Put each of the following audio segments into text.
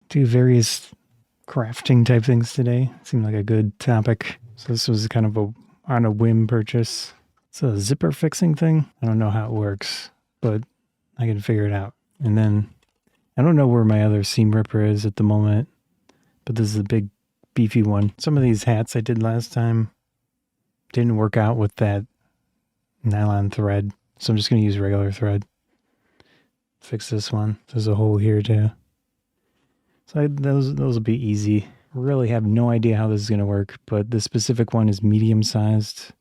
do various crafting type things today. Seemed like a good topic. So this was kind of on a whim purchase. It's a zipper fixing thing. I don't know how it works, but I can figure it out. And then I don't know where my other seam ripper is at the moment, but this is a big beefy one. Some of these hats I did last time didn't work out with that nylon thread, so I'm just going to use regular thread. Fix this one. There's a hole here too. So those will be easy. Really have no idea how this is going to work, but this specific one is medium sized.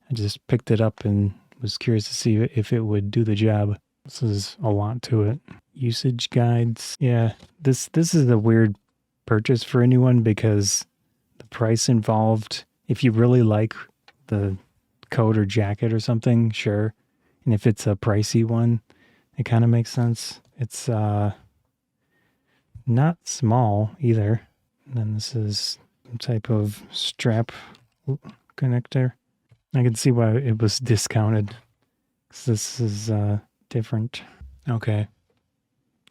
I just picked it up and was curious to see if it would do the job. This is a lot to it. Usage guides. Yeah, this is a weird purchase for anyone because the price involved, if you really like the coat or jacket or something, sure. And if it's a pricey one, it kind of makes sense. It's not small either. And then this is some type of strap connector. I can see why it was discounted. 'Cause this is different. Okay.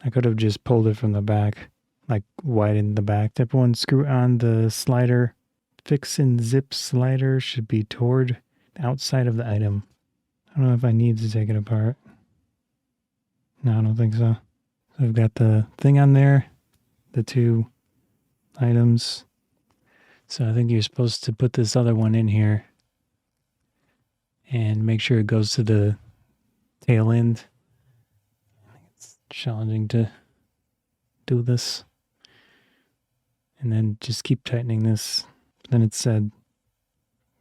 I could have just pulled it from the back, like widened the back. Step 1, screw on the slider. Fix and zip slider should be toward the outside of the item. I don't know if I need to take it apart. No, I don't think so. So I've got the thing on there, the two items. So I think you're supposed to put this other one in here and make sure it goes to the tail end. I think it's challenging to do this. And then just keep tightening this. Then it said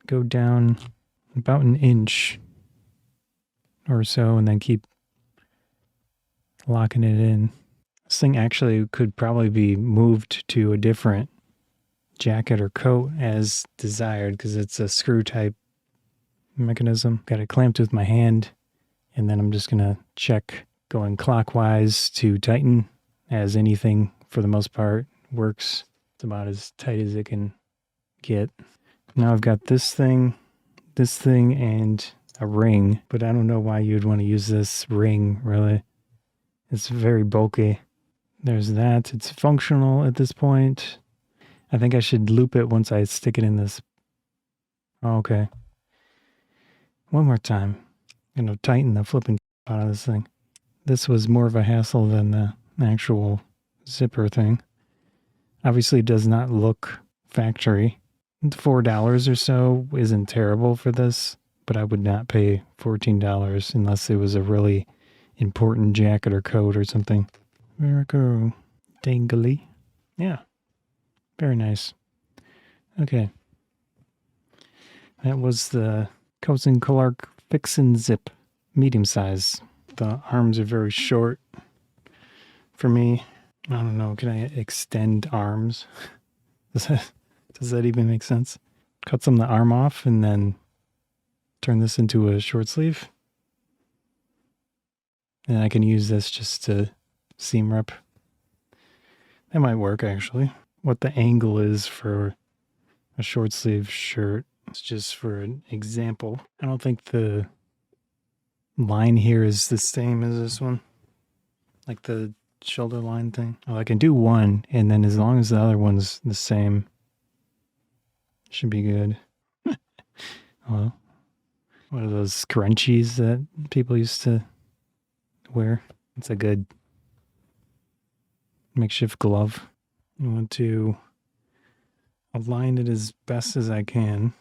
go down about an inch or so and then keep locking it in. This thing actually could probably be moved to a different jacket or coat as desired because it's a screw type mechanism. Got it clamped with my hand, and then I'm just going to check going clockwise to tighten, as anything for the most part works. It's about as tight as it can get. Now I've got this thing, and a ring, but I don't know why you'd want to use this ring, really. It's very bulky. There's that. It's functional at this point. I think I should loop it once I stick it in this. Oh, okay. One more time. I'm going to tighten the flipping out of this thing. This was more of a hassle than the actual zipper thing. Obviously, it does not look factory. $4 or so isn't terrible for this, but I would not pay $14 unless it was a really important jacket or coat or something. There we go. Dangly. Yeah. Very nice. Okay. That was the Coats & Clark Fix and Zip. Medium size. The arms are very short for me. I don't know. Can I extend arms? Does that even make sense? Cut some of the arm off and then turn this into a short sleeve. And I can use this just to seam rip. That might work actually. What the angle is for a short sleeve shirt. It's just for an example. I don't think the line here is the same as this one. Like the shoulder line thing. Well, I can do one, and then as long as the other one's the same, should be good. Well, what are those scrunchies that people used to wear? It's a good makeshift glove. I want to align it as best as I can.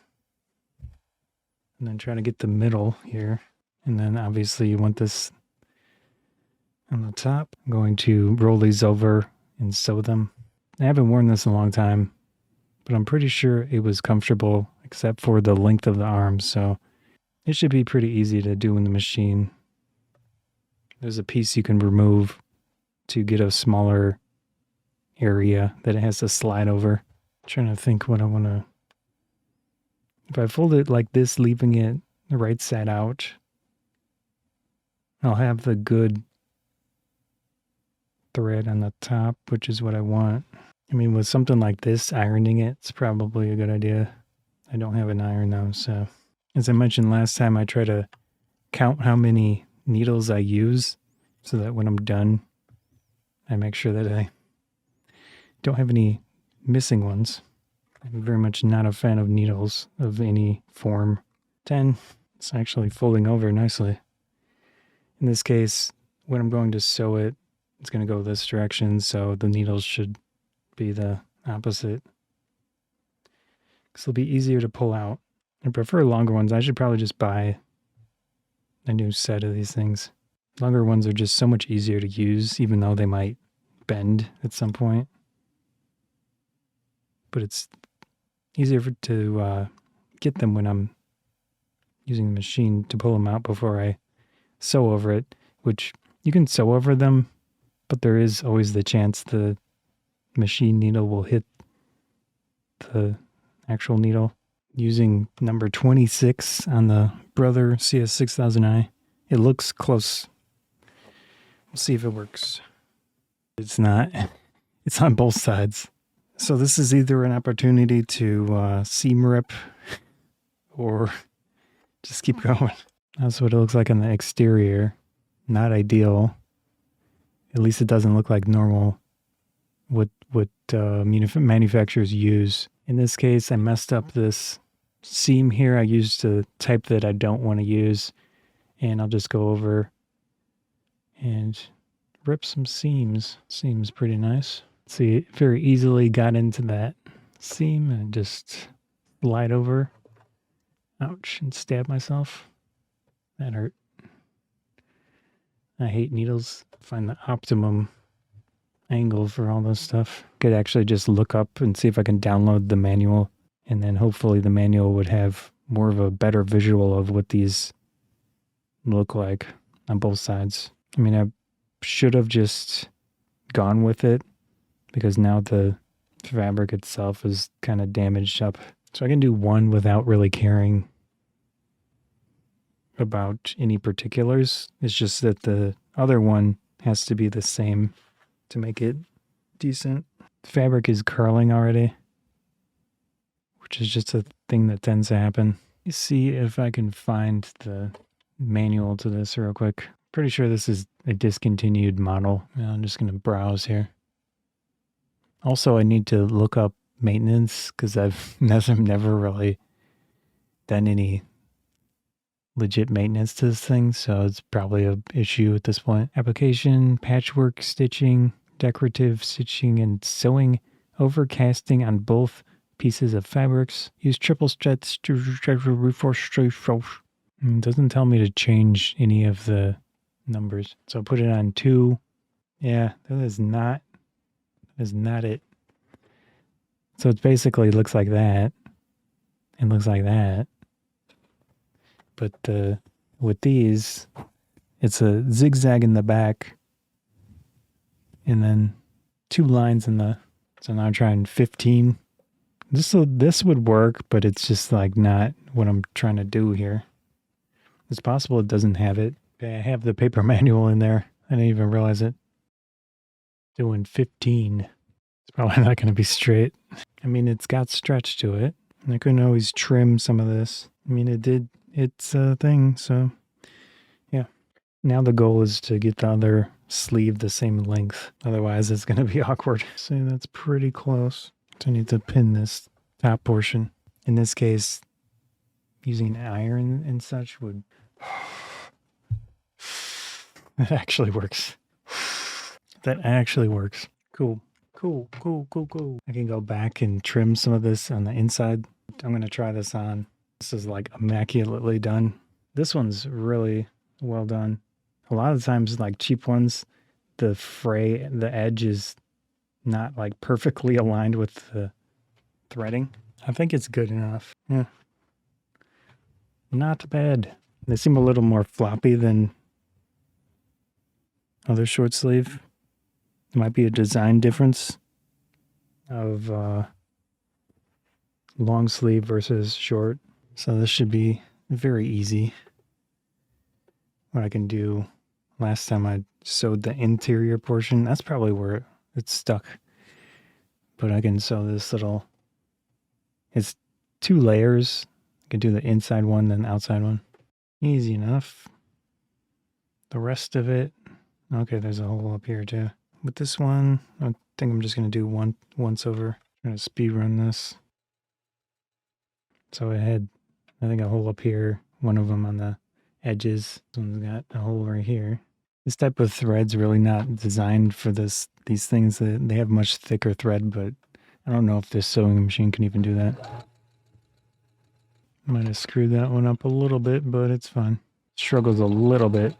And then try to get the middle here. And then obviously you want this on the top. I'm going to roll these over and sew them. I haven't worn this in a long time, but I'm pretty sure it was comfortable except for the length of the arms. So it should be pretty easy to do in the machine. There's a piece you can remove to get a smaller area that it has to slide over. I'm trying to think what I want to... If I fold it like this, leaving it the right side out, I'll have the good thread on the top, which is what I want. I mean, with something like this, ironing it's probably a good idea. I don't have an iron though, so... As I mentioned last time, I try to count how many needles I use so that when I'm done, I make sure that I don't have any missing ones. I'm very much not a fan of needles of any form. 10, it's actually folding over nicely. In this case, when I'm going to sew it, it's going to go this direction, so the needles should be the opposite. This will be easier to pull out. I prefer longer ones. I should probably just buy a new set of these things. Longer ones are just so much easier to use, even though they might bend at some point. But it's easier to get them when I'm using the machine to pull them out before I sew over it, which you can sew over them, but there is always the chance the machine needle will hit the actual needle. Using number 26 on the Brother CS6000i, it looks close. We'll see if it works. It's not. It's on both sides. So this is either an opportunity to seam rip or just keep going. That's what it looks like on the exterior. Not ideal. At least it doesn't look like normal what manufacturers use. In this case, I messed up this seam here. I used a type that I don't want to use, and I'll just go over and rip some seams. Seems pretty nice. See, it very easily got into that seam and just slide over. Ouch, and stab myself. That hurt. I hate needles. Find the optimum angle for all this stuff. Could actually just look up and see if I can download the manual, and then hopefully the manual would have more of a better visual of what these look like on both sides. I mean, I should have just gone with it because now the fabric itself is kind of damaged up. So I can do one without really caring about any particulars. It's just that the other one has to be the same to make it decent. The fabric is curling already, which is just a thing that tends to happen. Let me see if I can find the manual to this real quick. Pretty sure this is a discontinued model. I'm just going to browse here. Also, I need to look up maintenance because I've never really done any legit maintenance to this thing, so it's probably an issue at this point. Application, patchwork, stitching, decorative stitching, and sewing, overcasting on both pieces of fabrics. Use triple stretch to reinforce. It doesn't tell me to change any of the numbers, so put it on 2. Yeah, that is not it. So it basically looks like that. It looks like that. But with these, it's a zigzag in the back and then 2 lines in the... So now I'm trying 15. This would work, but it's just like not what I'm trying to do here. It's possible it doesn't have it. I have the paper manual in there. I didn't even realize it. Doing 15. It's probably not going to be straight. I mean, it's got stretch to it. And I couldn't always trim some of this. I mean, it did its thing, so yeah. Now the goal is to get the other sleeve the same length. Otherwise, it's going to be awkward. See, that's pretty close. So I need to pin this top portion. In this case, using an iron and such would... That actually works. That actually works. Cool. Cool. I can go back and trim some of this on the inside. I'm going to try this on. This is like immaculately done. This one's really well done. A lot of times, like cheap ones, the edge is not like perfectly aligned with the threading. I think it's good enough. Yeah. Not bad. They seem a little more floppy than other short sleeve. There might be a design difference of long sleeve versus short. So this should be very easy. What I can do, last time I sewed the interior portion, that's probably where it's stuck. But I can sew this little, it's 2 layers. I can do the inside one, then the outside one. Easy enough. The rest of it, okay, there's a hole up here too. with this one, I think I'm just going to do once over. I'm going to speed run this. So I had, I think, a hole up here, one of them on the edges. This one's got a hole right here. This type of thread's really not designed for these things. They have much thicker thread, but I don't know if this sewing machine can even do that. Might have screwed that one up a little bit, but it's fine. Struggles a little bit.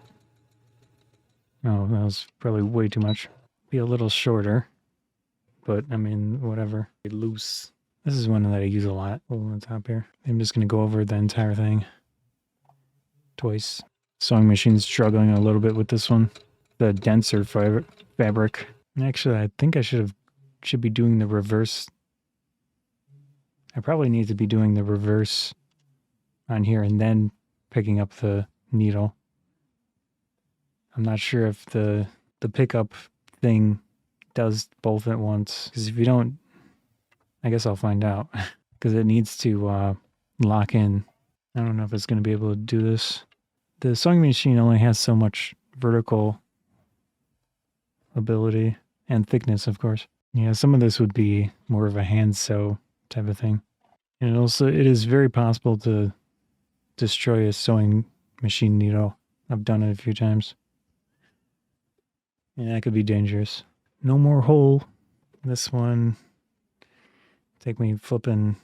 Oh, that was probably way too much. Be a little shorter, but I mean, whatever. Loose. This is one that I use a lot. On the top here. I'm just going to go over the entire thing twice. Sewing machine's struggling a little bit with this one. The denser fabric. Actually, I think I should be doing the reverse. I probably need to be doing the reverse on here and then picking up the needle. I'm not sure if the pickup thing does both at once. Because if you don't, I guess I'll find out. Because it needs to lock in. I don't know if it's going to be able to do this. The sewing machine only has so much vertical ability and thickness, of course. Yeah, some of this would be more of a hand sew type of thing. And it is very possible to destroy a sewing machine needle. I've done it a few times. And that could be dangerous. No more hole. This one take me flipping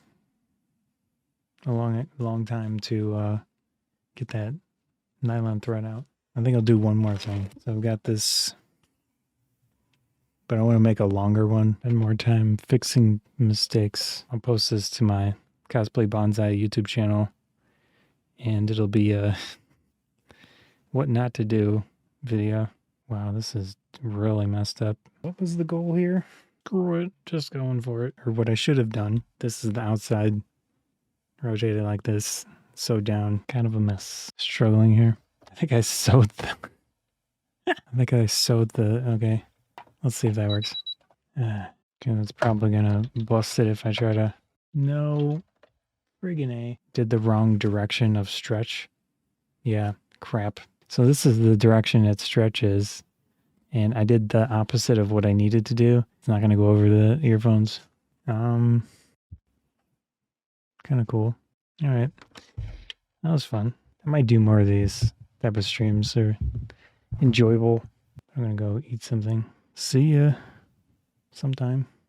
a long time to get that nylon thread out. I think I'll do one more thing. So I've got this, but I want to make a longer one and more time fixing mistakes. I'll post this to my Cosplay Bonsai YouTube channel, and it'll be a what not to do video. Wow, this is really messed up. What was the goal here? Screw it, just going for it. Or what I should have done. This is the outside, rotated like this, sewed down, kind of a mess. Struggling here. I think I sewed the, okay. Let's see if that works. Okay, that's probably gonna bust it if I try to, no, friggin' A. Did the wrong direction of stretch. Yeah, crap. So this is the direction it stretches, and I did the opposite of what I needed to do. It's not gonna go over the earphones. Kind of cool. All right, that was fun. I might do more of these type of streams. They're enjoyable. I'm gonna go eat something. See ya sometime.